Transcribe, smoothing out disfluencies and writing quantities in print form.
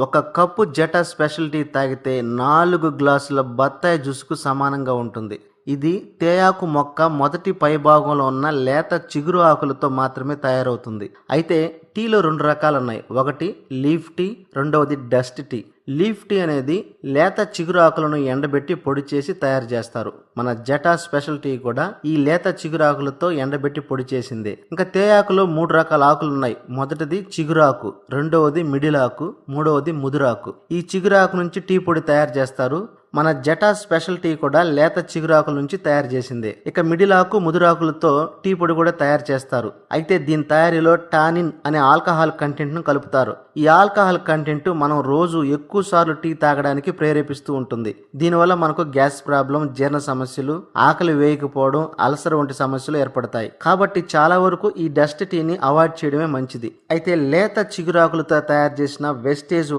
ఒక cup జటా special tea తాగితే 4 గ్లాసుల బత్తాయి జ్యూసుకు సమానంగా ఉంటుంది. ఇది తేయాకు మొక్క మొదటి పైభాగంలో ఉన్న లేత చిగురు ఆకులతో మాత్రమే తయారవుతుంది. అయితే టీలో 2 రకాలున్నాయి. ఒకటి లీఫ్ టీ, రెండవది డస్ట్ టీ. లీఫ్ టీ అనేది లేత చిగురు ఆకులను ఎండబెట్టి పొడి చేసి తయారు చేస్తారు. మన జటా స్పెషల్ టీ కూడా ఈ లేత చిగురు ఆకులతో ఎండబెట్టి పొడి చేసిందే. ఇంకా తేయాకులో 3 రకాల ఆకులు ఉన్నాయి. మొదటిది చిగురాకు, రెండవది మిడిల్ ఆకు, మూడవది ముదురాకు. ఈ చిగురాకు నుంచి టీ పొడి తయారు చేస్తారు. మన జటా స్పెషల్ టీ కూడా లేత చిగురాకుల నుంచి తయారు చేసిందే. ఇక మిడిల్ ఆకు, ముదురాకులతో టీ పొడి కూడా తయారు చేస్తారు. అయితే దీని తయారీలో టానిన్ అనే ఆల్కహాల్ కంటెంట్ ను కలుపుతారు. ఈ ఆల్కహాల్ కంటెంట్ మనం రోజు ఎక్కువ సార్లు టీ తాగడానికి ప్రేరేపిస్తూ ఉంటుంది. దీనివల్ల మనకు గ్యాస్ ప్రాబ్లం, జీర్ణ సమస్యలు, ఆకలి వేయకపోవడం, అల్సర్ వంటి సమస్యలు ఏర్పడతాయి. కాబట్టి చాలా వరకు ఈ డస్ట్ టీని అవాయిడ్ చేయడమే మంచిది. అయితే లేత చిగురాకులతో తయారు చేసిన వెస్టేజ్